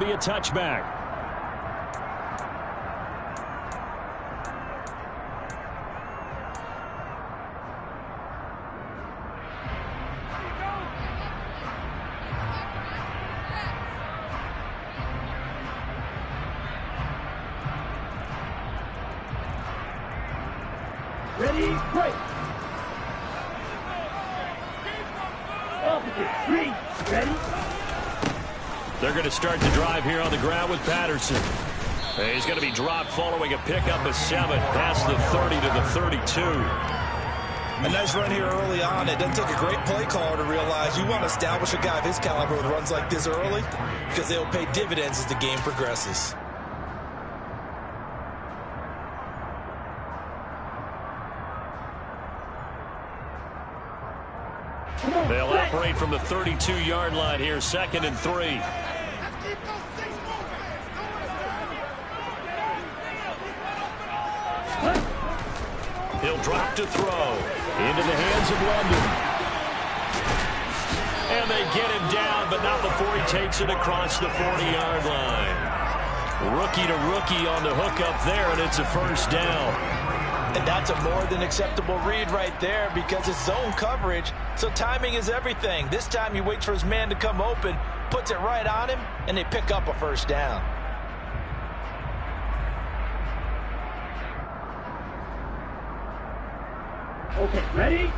be a touchback. Ready, break. Opposite, three, ready. They're going to start the drive here on the ground with Patterson. He's going to be dropped following a pickup of 7 past the 30 to the 32. A nice run here early on. It doesn't take a great play caller to realize you want to establish a guy of his caliber with runs like this early because they'll pay dividends as the game progresses. They'll operate from the 32-yard line here, 2nd and 3. He'll drop to throw into the hands of London. And they get him down, but not before he takes it across the 40-yard line. Rookie to rookie on the hook up there, and it's a first down. And that's a more than acceptable read right there because it's zone coverage, so timing is everything. This time he waits for his man to come open, puts it right on him, and they pick up a first down. Okay, ready?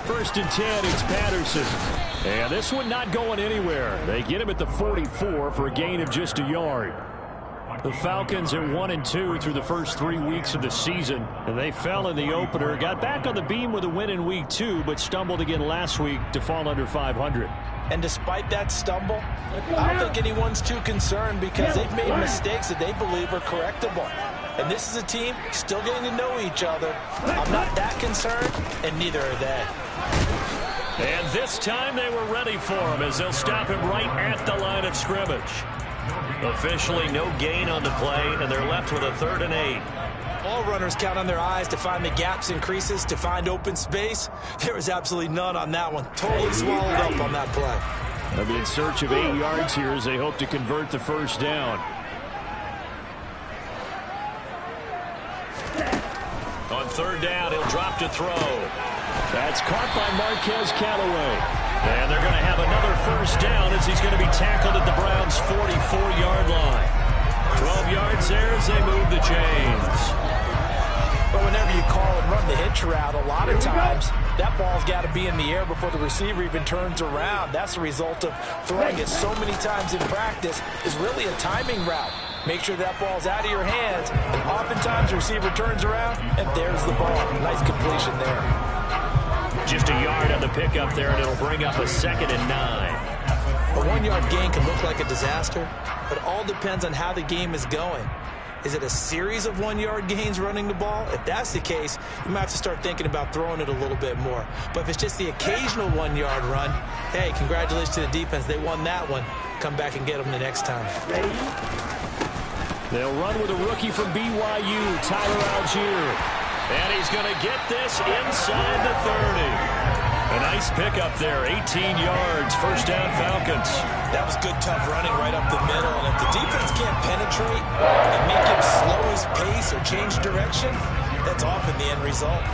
First and 10, it's Patterson. And this one not going anywhere. They get him at the 44 for a gain of just a yard. The Falcons are 1-2 through the first 3 weeks of the season, and they fell in the opener. Got back on the beam with a win in week 2, but stumbled again last week to fall under 500. And despite that stumble, I don't think anyone's too concerned because they've made mistakes that they believe are correctable. And this is a team still getting to know each other. I'm not that concerned, and neither are they. And this time they were ready for him as they'll stop him right at the line of scrimmage. Officially no gain on the play, and they're left with a 3rd and 8. All runners count on their eyes to find the gaps and creases, to find open space. There was absolutely none on that one. Totally swallowed up on that play. They'll be in search of 8 yards here as they hope to convert the first down. On 3rd down, he'll drop to throw. That's caught by Marquez Callaway. And they're going to have another first down as he's going to be tackled at the Browns' 44-yard line. 12 yards there as they move the chains. But whenever you call and run the hitch route, a lot of times that ball's got to be in the air before the receiver even turns around. That's the result of throwing it so many times in practice is really a timing route. Make sure that ball's out of your hands, and oftentimes the receiver turns around, and there's the ball. Nice completion there. Just a yard on the pickup there, and it'll bring up a 2nd and 9. A 1-yard gain can look like a disaster, but it all depends on how the game is going. Is it a series of 1-yard gains running the ball? If that's the case, you might have to start thinking about throwing it a little bit more. But if it's just the occasional 1-yard run, hey, congratulations to the defense. They won that one. Come back and get them the next time. Ready? They'll run with a rookie from BYU, Tyler Algier. And he's going to get this inside the 30. A nice pickup there, 18 yards, first down Falcons. That was good, tough running right up the middle. And if the defense can't penetrate and make him slow his pace or change direction, that's often the end result.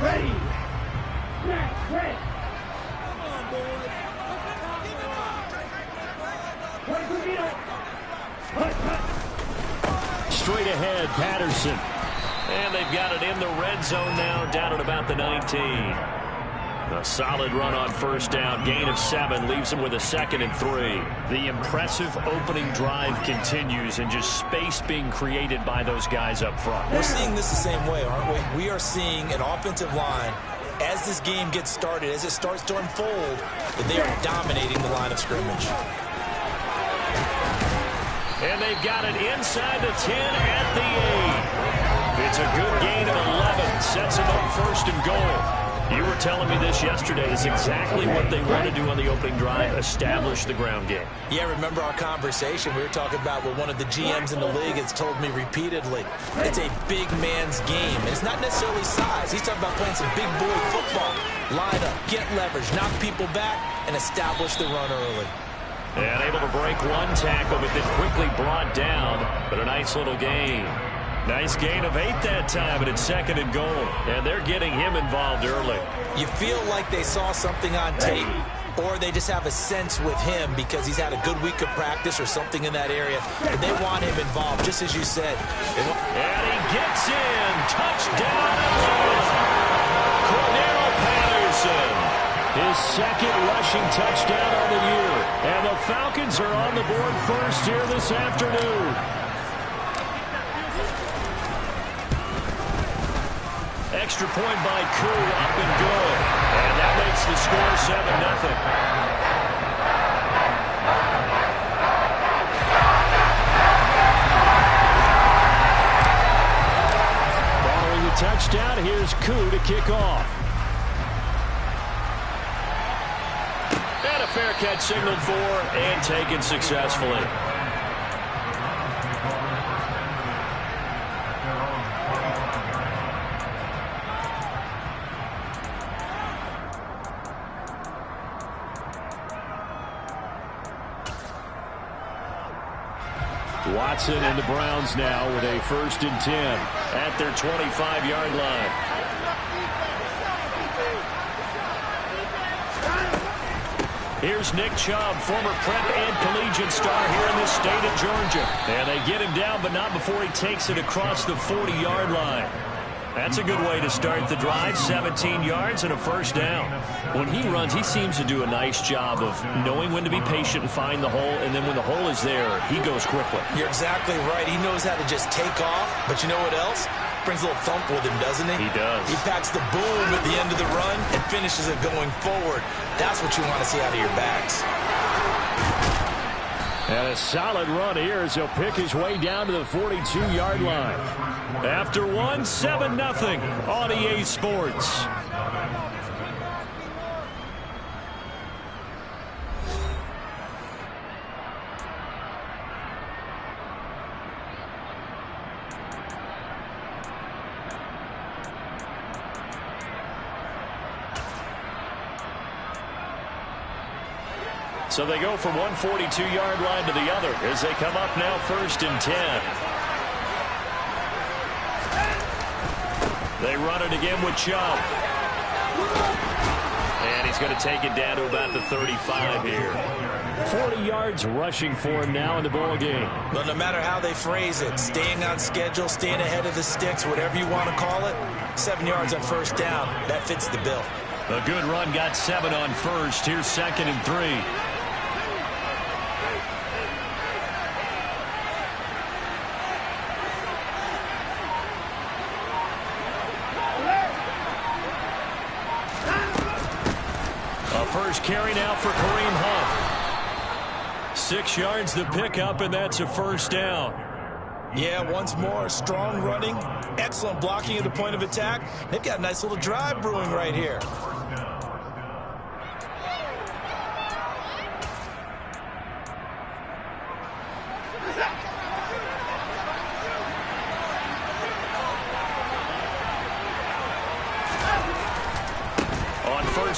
Ready. Snap, ready. Come on, boys. Keep it up. Straight ahead, Patterson. And they've got it in the red zone now, down at about the 19. A solid run on first down, gain of 7, leaves them with a 2nd and 3. The impressive opening drive continues, and just space being created by those guys up front. We're seeing this the same way, aren't we? We are seeing an offensive line, as this game gets started, as it starts to unfold, that they are dominating the line of scrimmage. And they've got it inside the 10 at the 8. It's a good gain of 11. Sets them up 1st and goal. You were telling me this yesterday is exactly what they want to do on the opening drive, establish the ground game. Yeah, remember our conversation? We were talking about what one of the GMs in the league has told me repeatedly. It's a big man's game. And it's not necessarily size. He's talking about playing some big boy football. Line up, get leverage, knock people back, and establish the run early. And able to break one tackle, but then quickly brought down. But a nice little gain. Nice gain of 8 that time, and it's 2nd and goal. And they're getting him involved early. You feel like they saw something on tape, or they just have a sense with him because he's had a good week of practice or something in that area. And they want him involved, just as you said. And he gets in. Touchdown. Cordero Patterson. His 2nd rushing touchdown on the year. And the Falcons are on the board first here this afternoon. Extra point by Koo, up and good. And that makes the score 7-0. Following the touchdown, here's Koo to kick off. And a fair catch signaled for and taken successfully. Watson and the Browns now with a 1st and 10 at their 25-yard line. Here's Nick Chubb, former prep and collegiate star here in the state of Georgia. And they get him down, but not before he takes it across the 40-yard line. That's a good way to start the drive. 17 yards and a 1st down. When he runs, he seems to do a nice job of knowing when to be patient and find the hole, and then when the hole is there, he goes quickly. You're exactly right. He knows how to just take off, but you know what else? Brings a little thump with him, doesn't he? He does. He packs the boom at the end of the run and finishes it going forward. That's what you want to see out of your backs. And a solid run here as he'll pick his way down to the 42-yard line. After one, 7-0 on EA Sports. So they go from one 42-yard line to the other as they come up now 1st and 10. They run it again with Chubb. And he's going to take it down to about the 35 here. 40 yards rushing for him now in the ball game. But no matter how they phrase it, staying on schedule, staying ahead of the sticks, whatever you want to call it, 7 yards on 1st down, that fits the bill. A good run got 7 on 1st. Here's 2nd and 3. First carry now for Kareem Hunt. 6 yards the pickup, and that's a 1st down. Yeah, once more, strong running, excellent blocking at the point of attack. They've got a nice little drive brewing right here.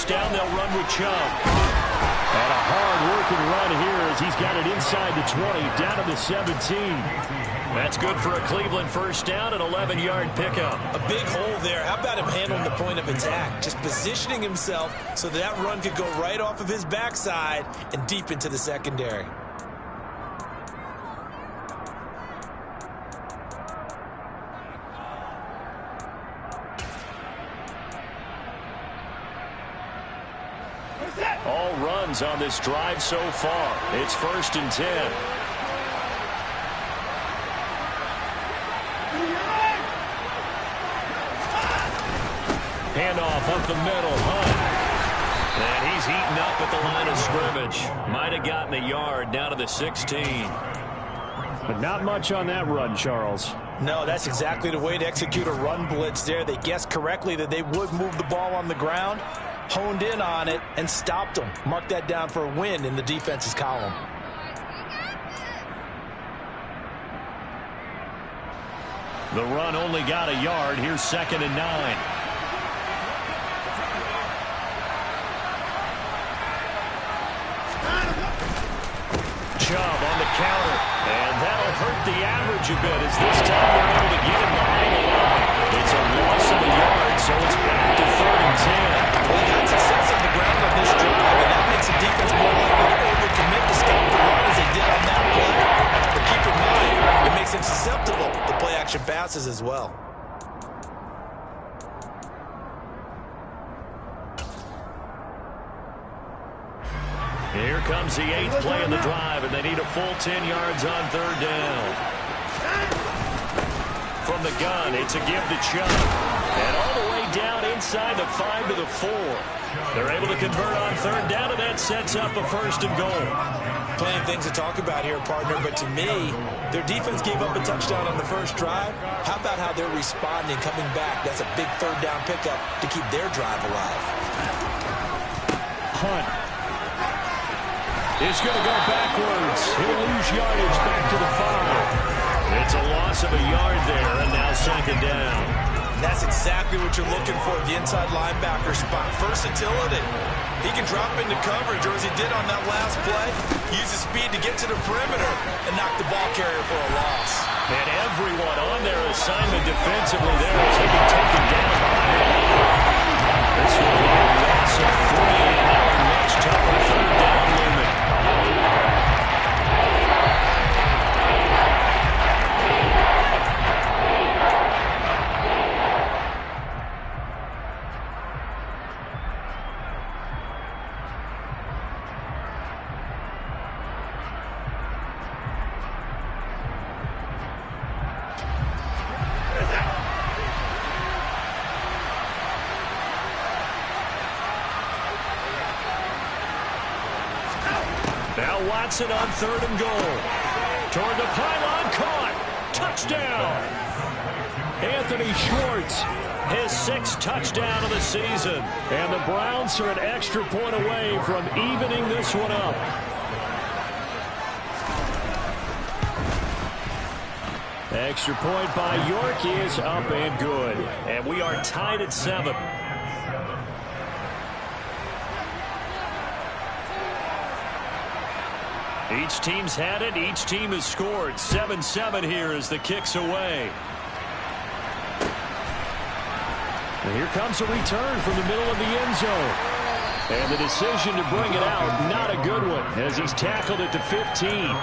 Down, they'll run with Chubb. And a hard-working run here as he's got it inside the 20, down to the 17. That's good for a Cleveland 1st down, an 11-yard pickup. A big hole there. How about him handling the point of attack? Just positioning himself so that run could go right off of his backside and deep into the secondary. All runs on this drive so far. It's 1st and 10. Handoff up the middle. Hunt. And he's heating up at the line of scrimmage. Might have gotten a yard down to the 16. But not much on that run, Charles. No, that's exactly the way to execute a run blitz there. They guessed correctly that they would move the ball on the ground, honed in on it, and stopped them. Mark that down for a win in the defense's column. The run only got a yard. Here's 2nd and 9. Chubb on the counter, and that'll hurt the average a bit as this time they're able to get him behind the line. It's a loss of a yard, so it's back to 3rd and 10. Well, they got success on the ground on this drive, and that makes the defense more likely to overcommit to stop the run as they did on that play. But keep in mind, it makes them susceptible to play-action passes as well. Here comes the 8th play in the drive, and they need a full 10 yards on 3rd down. From the gun, it's a give to Chubb. And all the way down inside the 5 to the 4. They're able to convert on 3rd down, and that sets up a 1st and goal. Plenty of things to talk about here, partner, but to me, their defense gave up a touchdown on the first drive. How about how they're responding, coming back? That's a big 3rd down pickup to keep their drive alive. Hunt is going to go backwards. He'll lose yardage back to the 5. It's a loss of a yard there, and now 2nd down. That's exactly what you're looking for at the inside linebacker spot. Versatility. He can drop into coverage, or as he did on that last play, use his speed to get to the perimeter and knock the ball carrier for a loss. And everyone on their assignment defensively there is going to be taken down by him. This will be a loss of 3, and now a much tougher 3rd down limit. Now Watson on 3rd and goal. Toward the pylon, caught. Touchdown. Anthony Schwartz, his 6th touchdown of the season. And the Browns are an extra point away from evening this one up. Extra point by York is up and good. And we are tied at 7. Each team's had it. Each team has scored. 7-7 here as the kick's away. And here comes a return from the middle of the end zone. And the decision to bring it out, not a good one, as he's tackled it to 15.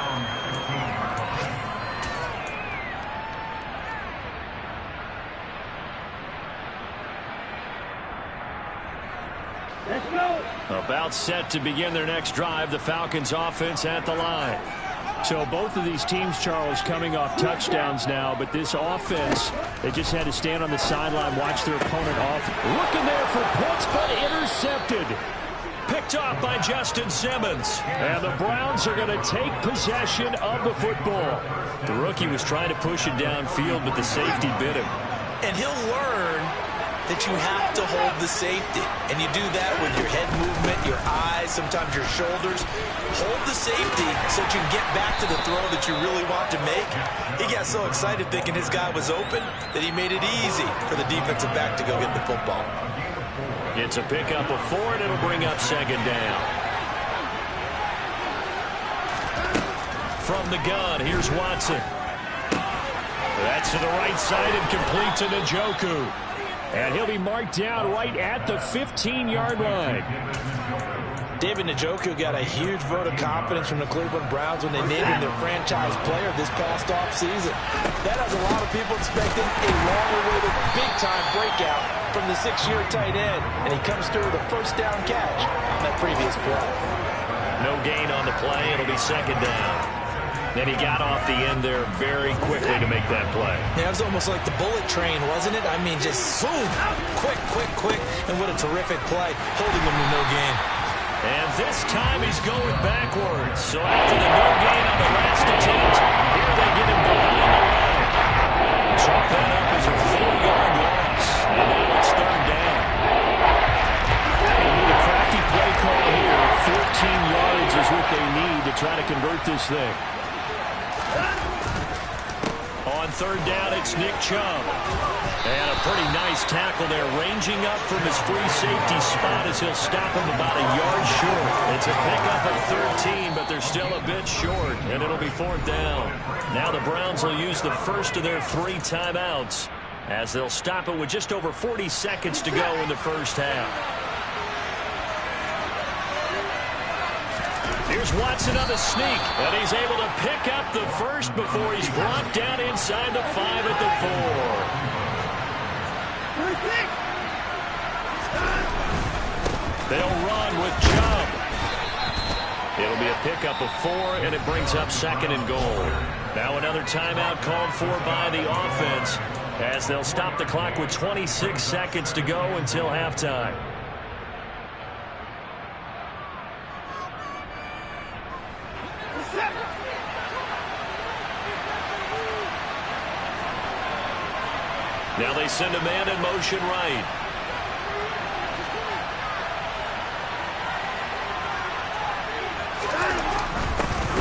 Let's go. About set to begin their next drive, the Falcons offense at the line. So both of these teams, Charles, coming off touchdowns now, but this offense, they just had to stand on the sideline, watch their opponent off. Looking there for points, but intercepted. Picked off by Justin Simmons. And the Browns are going to take possession of the football. The rookie was trying to push it downfield, but the safety bit him. And he'll learn that you have to hold the safety. And you do that with your head movement, your eyes, sometimes your shoulders. Hold the safety so that you can get back to the throw that you really want to make. He got so excited thinking his guy was open that he made it easy for the defensive back to go get the football. It's a pickup of 4, and it'll bring up 2nd down. From the gun, here's Watson. That's to the right side and complete to Njoku. And he'll be marked down right at the 15-yard line. David Njoku got a huge vote of confidence from the Cleveland Browns when they named him their franchise player this past offseason. That has a lot of people expecting a long-awaited big-time breakout from the 6-year tight end. And he comes through with a first down catch on that previous play. No gain on the play. It'll be 2nd down. Then he got off the end there very quickly to make that play. Yeah, it was almost like the bullet train, wasn't it? I mean, just boom, quick, and what a terrific play, holding him to no gain. And this time he's going backwards. So after the no gain on the last attempt, here they get him behind the line. try to convert this thing. On third down, it's Nick Chubb. And a pretty nice tackle there, ranging up from his free safety spot as he'll stop him about a yard short. It's a pickup of 13, but they're still a bit short, and it'll be fourth down. Now the Browns will use the first of their 3 timeouts as they'll stop it with just over 40 seconds to go in the first half. Here's Watson on the sneak, and he's able to pick up the first before he's brought down inside the 5 at the 4. They'll run with Chubb. It'll be a pickup of 4, and it brings up second and goal. Now another timeout called for by the offense as they'll stop the clock with 26 seconds to go until halftime. Now they send a man in motion right.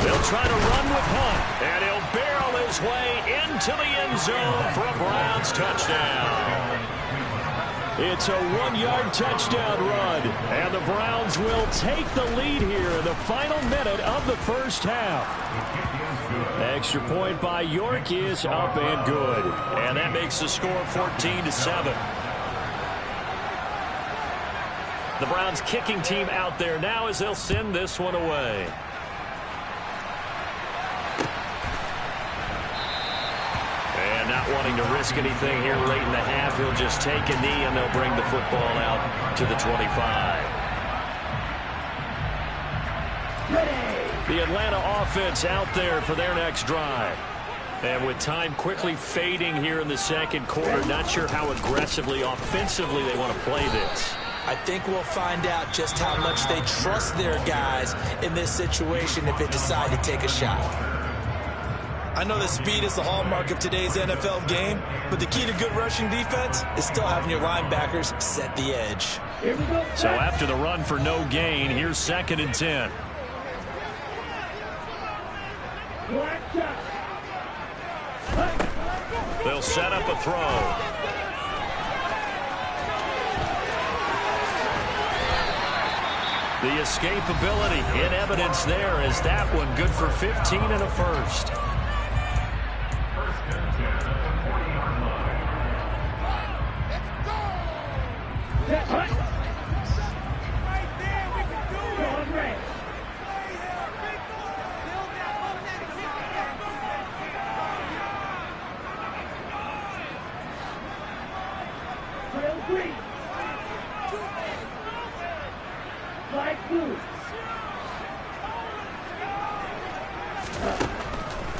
They'll try to run with Hunt, and he'll barrel his way into the end zone for a Browns touchdown. It's a 1-yard touchdown run, and the Browns will take the lead here in the final minute of the first half. Extra point by York is up and good, and that makes the score 14-7. The Browns kicking team out there now as they'll send this one away. And not wanting to risk anything here late in the half, he'll just take a knee and they'll bring the football out to the 25. The Atlanta offense out there for their next drive. And with time quickly fading here in the second quarter, not sure how aggressively, offensively they want to play this. I think we'll find out just how much they trust their guys in this situation if they decide to take a shot. I know that speed is the hallmark of today's NFL game, but the key to good rushing defense is still having your linebackers set the edge. So after the run for no gain, here's 2nd and 10. They'll set up a throw. The escapability in evidence there as that one good for 15 and a first.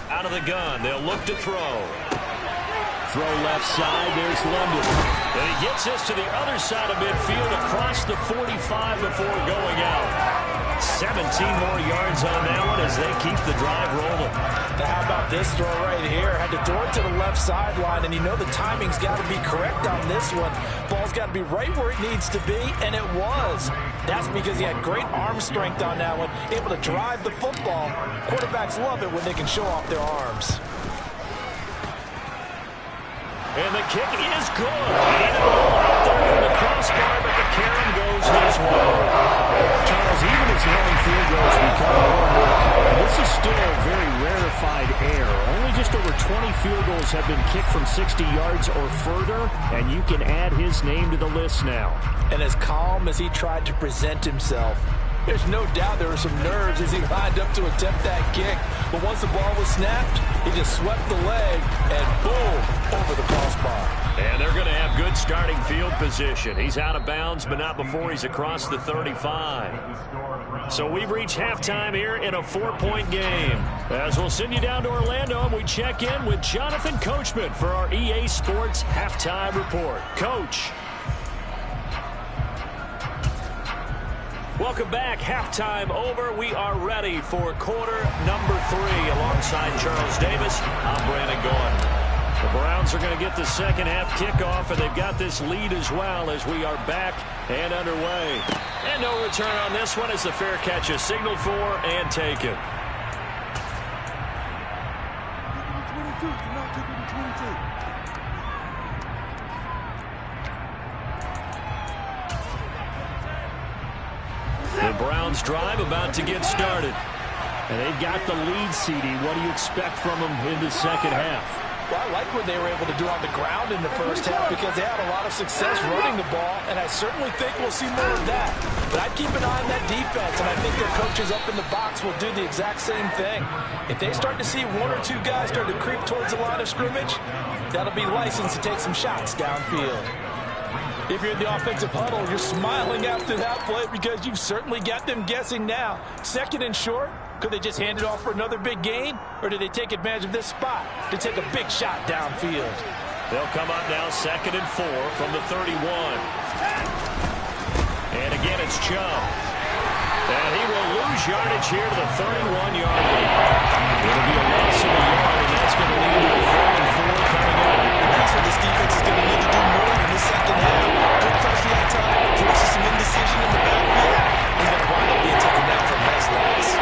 Out of the gun, they'll look to throw. Throw left side, there's London. And he gets this to the other side of midfield across the 45 before going out. 17 more yards on that one as they keep the drive rolling. Now how about this throw right here? Had to throw it to the left sideline, and you know the timing's got to be correct on this one. Ball's got to be right where it needs to be, and it was. That's because he had great arm strength on that one, able to drive the football. Quarterbacks love it when they can show off their arms. And the kick is good. And the ball out there from the crossbar, but the carry goes his way. Charles, even as long field goals become more and more common, this is still a very rarefied air. Only just over 20 field goals have been kicked from 60 yards or further, and you can add his name to the list now. And as calm as he tried to present himself, there's no doubt there were some nerves as he lined up to attempt that kick. But once the ball was snapped, he just swept the leg and boom, over the crossbar. And they're going to have good starting field position. He's out of bounds, but not before he's across the 35. So we've reached halftime here in a 4-point game. As we'll send you down to Orlando, and we check in with Jonathan Coachman for our EA Sports Halftime Report. Coach. Welcome back. Halftime over. We are ready for quarter number 3 alongside Charles Davis. I'm Brandon Gaudin. The Browns are going to get the second half kickoff, and they've got this lead as well as we are back and underway. And no return on this one as the fair catch is signaled for and taken. 22. Do not take it to 22. The Browns drive about to get started. And they've got the lead, CD. What do you expect from them in the second half? Well, I like what they were able to do on the ground in the first half because they had a lot of success running the ball, and I certainly think we'll see more of that. But I'd keep an eye on that defense, and I think their coaches up in the box will do the exact same thing. If they start to see one or two guys start to creep towards the line of scrimmage, that'll be license to take some shots downfield. If you're in the offensive huddle, you're smiling after that play because you've certainly got them guessing now. Second and short, could they just hand it off for another big gain? Or do they take advantage of this spot to take a big shot downfield? They'll come up now 2nd and 4 from the 31. And again, it's Chubb. And he will lose yardage here to the 31-yard line. It'll be a loss of a yard, and that's going to lead to a 3rd and 4 coming up. That's what this defense is going to need to do more in the second half. Good pressure that time, forces some indecision in the backfield. He's going to wind up being taken down for a nice loss.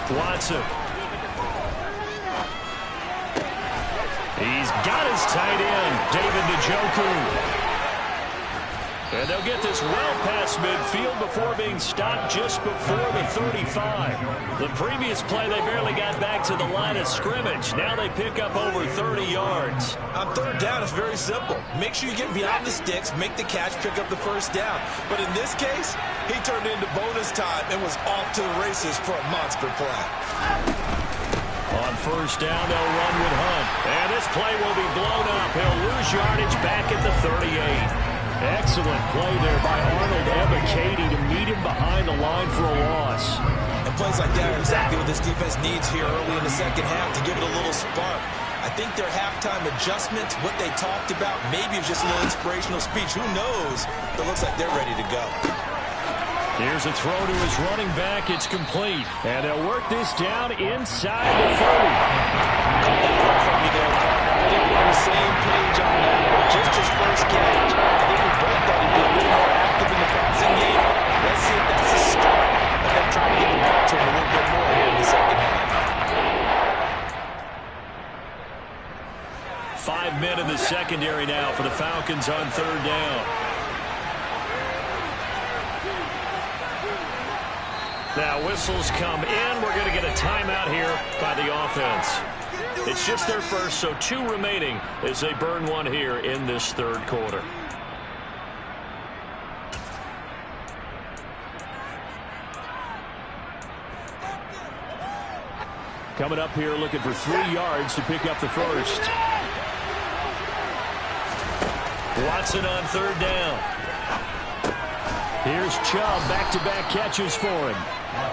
Watson. He's got his tight end, David Njoku. And they'll get this well past midfield before being stopped just before the 35. The previous play, they barely got back to the line of scrimmage. Now they pick up over 30 yards. On third down, it's very simple. Make sure you get beyond the sticks, make the catch, pick up the first down. But in this case, he turned it into bonus time and was off to the races for a monster play. On first down, they'll run with Hunt. And this play will be blown up. He'll lose yardage back at the 38. Excellent play there by Arnold Ebiketie to meet him behind the line for a loss. And plays like that are exactly what this defense needs here early in the second half to give it a little spark. I think their halftime adjustments, what they talked about, maybe it was just a little inspirational speech. Who knows? It looks like they're ready to go. Here's a throw to his running back. It's complete. And they'll work this down inside the 30. Caught that one from you there, partner. I think we're on the same page on that. Just his first catch. I think we both thought he'd be a little more active in the passing game. Let's see if that's the start of them trying to get the ball to him a little bit more here in the second half. 5 men in the secondary now for the Falcons on third down. Now whistles come in. We're going to get a timeout here by the offense. It's just their first, so 2 remaining as they burn one here in this third quarter. Coming up here looking for 3 yards to pick up the first. Watson on third down. Here's Chubb, back-to-back catches for him.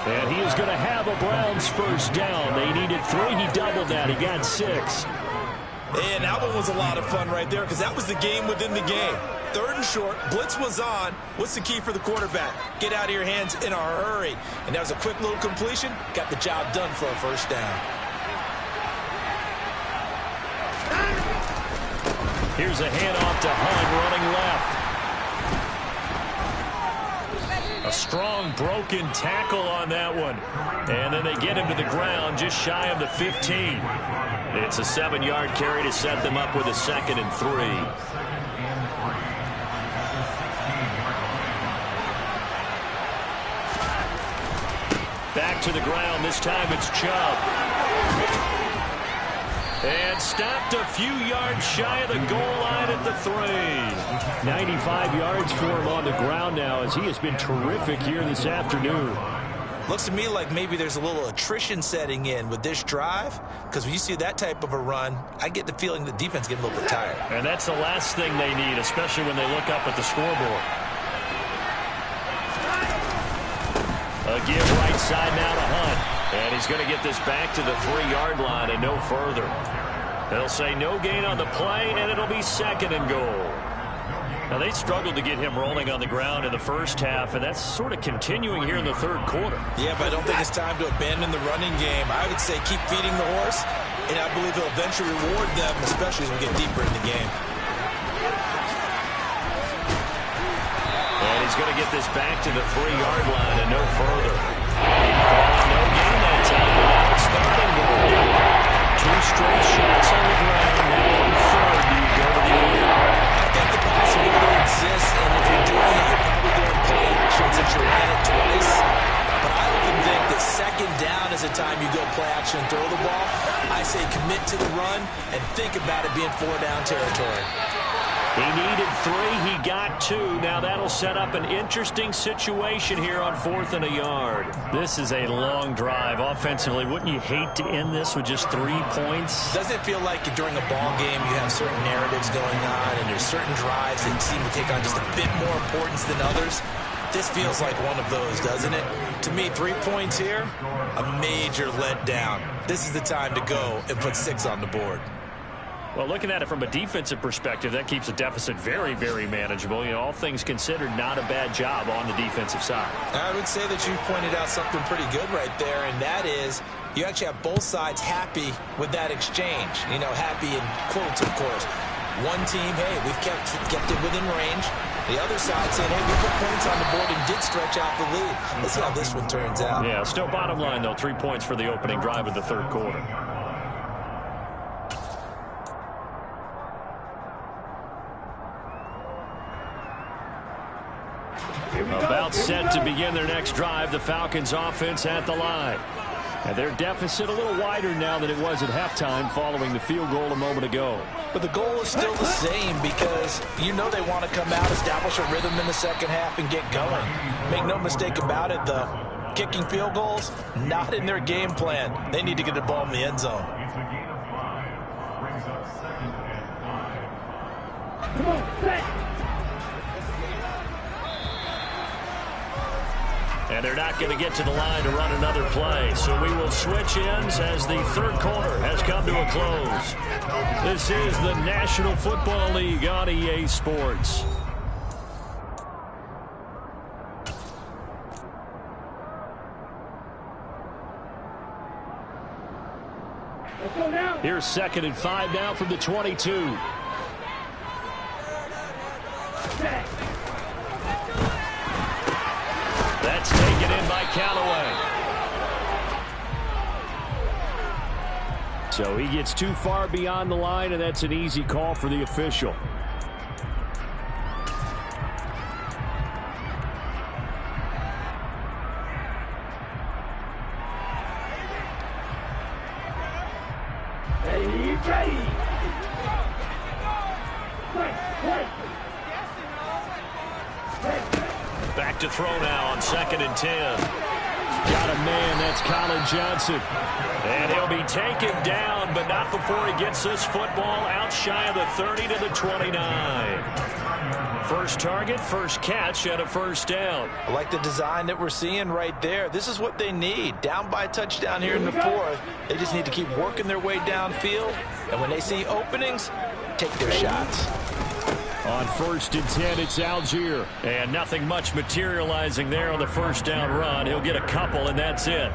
And he is going to have a Browns first down. They needed 3. He doubled that. He got 6. And that one was a lot of fun right there because that was the game within the game. Third and short, blitz was on. What's the key for the quarterback? Get out of your hands in a hurry. And that was a quick little completion. Got the job done for a first down. Here's a handoff to Hunt running left. A strong broken tackle on that one. And then they get him to the ground just shy of the 15. It's a 7-yard carry to set them up with a 2nd and 3. Back to the ground. This time it's Chubb. And stopped a few yards shy of the goal line at the 3. 95 yards for him on the ground now as he has been terrific here this afternoon. Looks to me like maybe there's a little attrition setting in with this drive because when you see that type of a run, I get the feeling the defense getting a little bit tired. And that's the last thing they need, especially when they look up at the scoreboard. A give right side now to Hunt. And he's going to get this back to the 3-yard line and no further. They'll say no gain on the play, and it'll be 2nd and goal. Now, they struggled to get him rolling on the ground in the first half, and that's sort of continuing here in the third quarter. Yeah, but I don't think it's time to abandon the running game. I would say keep feeding the horse, and I believe he'll eventually reward them, especially as we get deeper in the game. And he's going to get this back to the 3-yard line and no further. third and goal. Two straight shots on the ground. Now on third, do you go to the air? I think the possibility exists, and if you're doing it, you're probably going play action since you ran it twice. But I often think that second down is a time you go play action and throw the ball. I say commit to the run and think about it being 4-down territory. He needed 3. He got 2. Now that'll set up an interesting situation here on 4th and a yard. This is a long drive offensively. Wouldn't you hate to end this with just 3 points? Doesn't it feel like during a ball game you have certain narratives going on and there's certain drives that seem to take on just a bit more importance than others? This feels like one of those, doesn't it? To me, 3 points here, a major letdown. This is the time to go and put 6 on the board. Well, looking at it from a defensive perspective, that keeps the deficit very, very manageable. You know, all things considered, not a bad job on the defensive side. I would say that you've pointed out something pretty good right there, and that is you actually have both sides happy with that exchange. You know, happy in quotes, of course. One team, hey, we've kept it within range. The other side saying, hey, we put points on the board and did stretch out the lead. Let's see how this one turns out. Yeah, still bottom line, though, 3 points for the opening drive of the third quarter. About set to begin their next drive, the Falcons offense at the line. And their deficit a little wider now than it was at halftime following the field goal a moment ago. But the goal is still the same because you know they want to come out, establish a rhythm in the second half, and get going. Make no mistake about it, though. Kicking field goals, not in their game plan. They need to get the ball in the end zone. Come on, set. And they're not going to get to the line to run another play. So we will switch ends as the third quarter has come to a close. This is the National Football League on EA Sports. Let's go now. Here's 2nd and 5 now from the 22. Set. That's taken in by Callaway. So he gets too far beyond the line, and that's an easy call for the official. Ready. Back to throw now on 2nd and 10. Got a man, that's Colin Johnson. And he'll be taken down, but not before he gets this football out shy of the 30 to the 29. First target, first catch, and a first down. I like the design that we're seeing right there. This is what they need. Down by a touchdown here in the fourth. They just need to keep working their way downfield. And when they see openings, take their shots. On 1st and 10, it's Algier. And nothing much materializing there on the first down run. He'll get a couple, and that's it.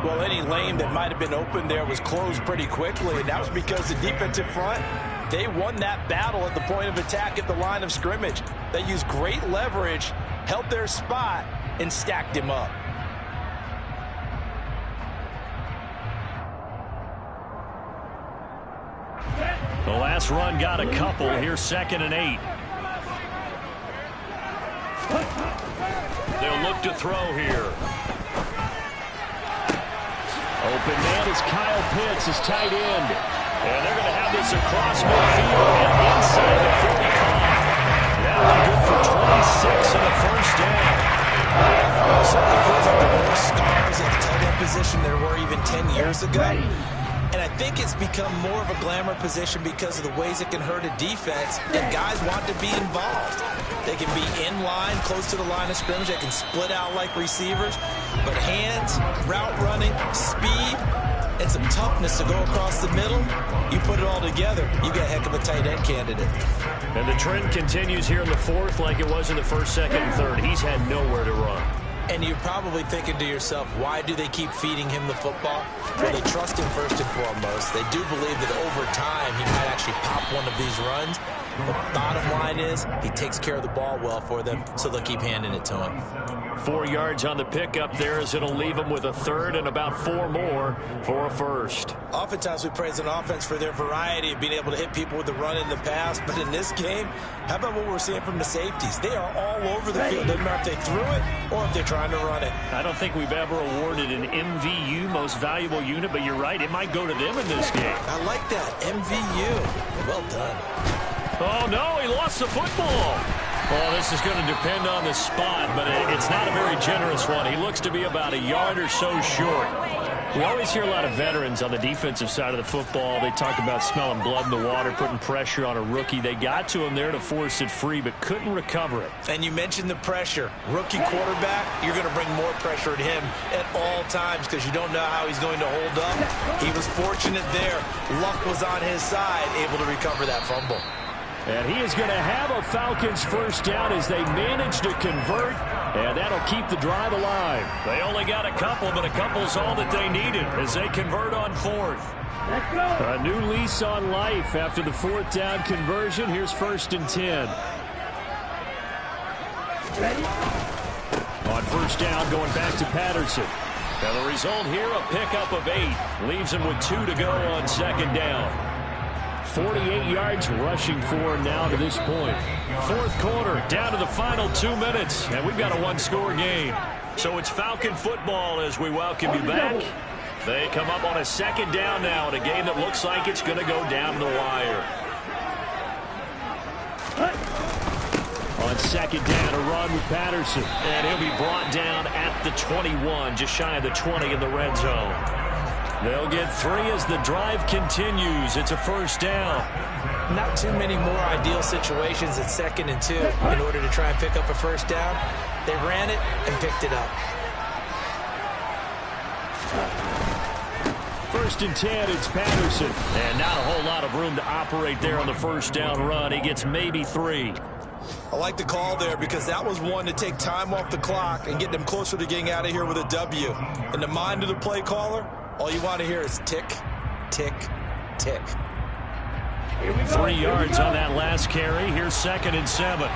Well, any lane that might have been open there was closed pretty quickly, and that was because the defensive front, they won that battle at the point of attack at the line of scrimmage. They used great leverage, held their spot, and stacked him up. The last run got a couple. Here's 2nd and 8. They'll look to throw here. Open man is Kyle Pitts, his tight end. And they're going to have this across midfield and inside the 45. That'll be good for 26 and a first down. Certainly feels like there were stars at the tight end position there were even 10 years ago. And I think it's become more of a glamour position because of the ways it can hurt a defense, and guys want to be involved. They can be in line, close to the line of scrimmage. They can split out like receivers. But hands, route running, speed, and some toughness to go across the middle, you put it all together, you got a heck of a tight end candidate. And the trend continues here in the fourth like it was in the first, second, and third. He's had nowhere to run. And you're probably thinking to yourself, why do they keep feeding him the football? Well, they trust him first and foremost. They do believe that over time he might actually pop one of these runs. The bottom line is he takes care of the ball well for them, so they'll keep handing it to him. 4 yards on the pickup there as it'll leave them with a third and about 4 more for a first. Oftentimes we praise an offense for their variety of being able to hit people with the run in the pass, but in this game, how about what we're seeing from the safeties? They are all over the field. Doesn't matter if they threw it or if they're trying to run it. I don't think we've ever awarded an MVU, most valuable unit, but you're right, it might go to them in this game. I like that, MVU. Well done. Oh, no, he lost the football. Well, this is going to depend on the spot, but it's not a very generous one. He looks to be about a yard or so short. We always hear a lot of veterans on the defensive side of the football. They talk about smelling blood in the water, putting pressure on a rookie. They got to him there to force it free, but couldn't recover it. And you mentioned the pressure. Rookie quarterback, you're going to bring more pressure at him at all times because you don't know how he's going to hold up. He was fortunate there. Luck was on his side, able to recover that fumble. And he is going to have a Falcons first down as they manage to convert, and that'll keep the drive alive. They only got a couple, but a couple's all that they needed as they convert on fourth. Let's go. A new lease on life after the fourth down conversion. Here's 1st and 10. Ready? On first down, going back to Patterson. Now the result here, a pickup of 8. Leaves him with 2 to go on 2nd down. 48 yards rushing for now to this point. Fourth quarter, down to the final 2 minutes, and we've got a one-score game. So it's Falcon football as we welcome you back. They come up on a 2nd down now in a game that looks like it's going to go down the wire. On 2nd down, a run with Patterson, and he'll be brought down at the 21, just shy of the 20 in the red zone. They'll get 3 as the drive continues. It's a first down. Not too many more ideal situations at 2nd and 2 in order to try and pick up a first down. They ran it and picked it up. 1st and 10, it's Patterson. And not a whole lot of room to operate there on the first down run. He gets maybe 3. I like the call there because that was one to take time off the clock and get them closer to getting out of here with a W. In the mind of the play caller, all you want to hear is tick, tick, tick. 3 yards on that last carry. Here's 2nd and 7.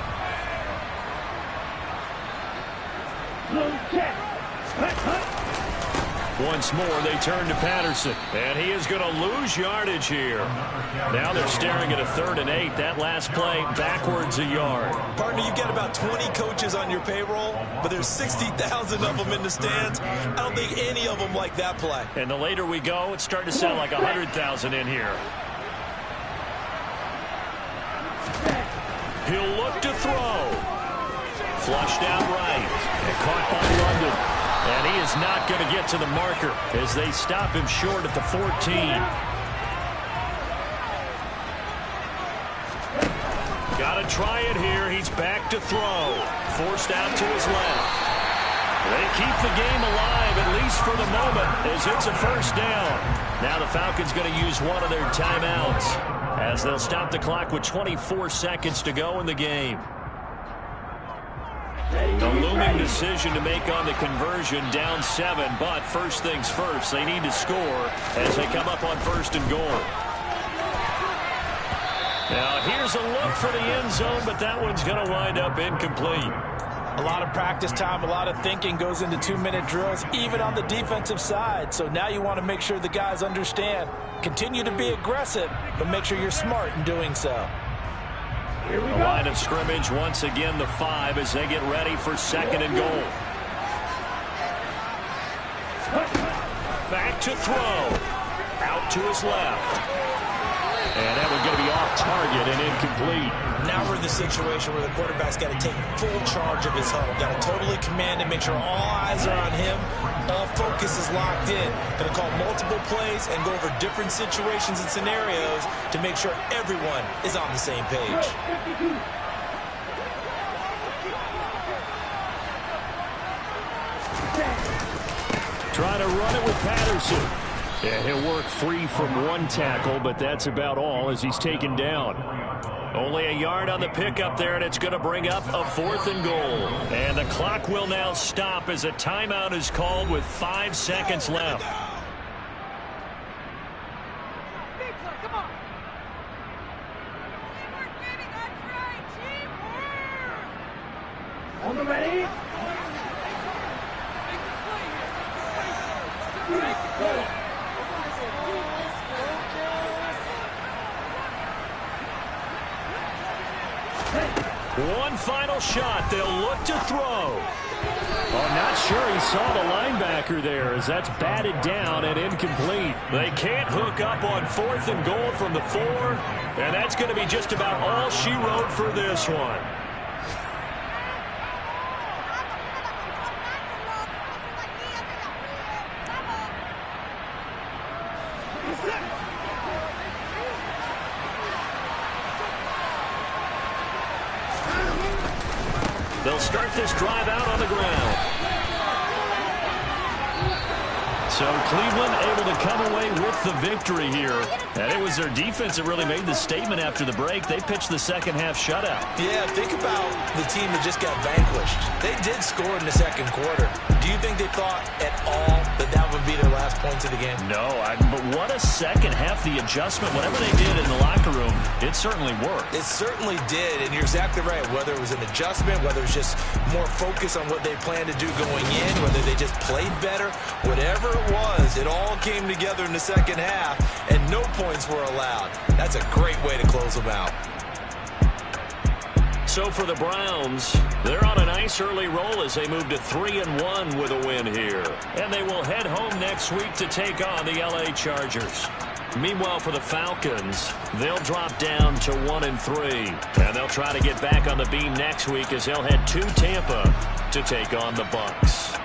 Once more, they turn to Patterson. And he is going to lose yardage here. Now they're staring at a 3rd and 8. That last play, backwards a yard. Partner, you've got about 20 coaches on your payroll, but there's 60,000 of them in the stands. I don't think any of them like that play. And the later we go, it's starting to sound like 100,000 in here. He'll look to throw. Flushed out right. And caught by London. And he is not going to get to the marker as they stop him short at the 14. Got to try it here. He's back to throw. Forced out to his left. They keep the game alive, at least for the moment, as it's a first down. Now the Falcons going to use one of their timeouts as they'll stop the clock with 24 seconds to go in the game. A looming decision to make on the conversion, down 7, but first things first, they need to score as they come up on 1st and goal. Now here's a look for the end zone, but that one's going to wind up incomplete. A lot of practice time, a lot of thinking goes into 2-minute drills, even on the defensive side. So now you want to make sure the guys understand. Continue to be aggressive, but make sure you're smart in doing so. The line of scrimmage, once again, the 5 as they get ready for 2nd and goal. Back to throw. Out to his left. And that one's going to be off target and incomplete. Now we're in the situation where the quarterback's got to take full charge of his huddle. Got to totally command and make sure all eyes are on him. All focus is locked in. Going to call multiple plays and go over different situations and scenarios to make sure everyone is on the same page. Trying to run it with Patterson. Yeah, he'll work free from one tackle, but that's about all as he's taken down. Only a yard on the pickup there, and it's going to bring up a 4th and goal. And the clock will now stop as a timeout is called with 5 seconds left. One final shot. They'll look to throw. Oh, not sure he saw the linebacker there as that's batted down and incomplete. They can't hook up on 4th and goal from the 4, and that's going to be just about all she wrote for this one. They'll start this drive out on the ground. So Cleveland able to come away with the victory here. And it was their defense that really made the statement after the break. They pitched the second half shutout. Yeah, think about the team that just got vanquished. They did score in the second quarter. Do you think they thought at all that that would be their last points of the game? No, but what a second half. The adjustment, whatever they did in the locker room, it certainly worked. It certainly did, and you're exactly right. Whether it was an adjustment, whether it was just more focus on what they planned to do going in, whether they just played better, whatever it was, it all came together in the second half, and no points were allowed. That's a great way to close them out. So for the Browns, they're on a nice early roll as they move to 3-1 with a win here. And they will head home next week to take on the LA Chargers. Meanwhile, for the Falcons, they'll drop down to 1-3. And they'll try to get back on the beam next week as they'll head to Tampa to take on the Bucs.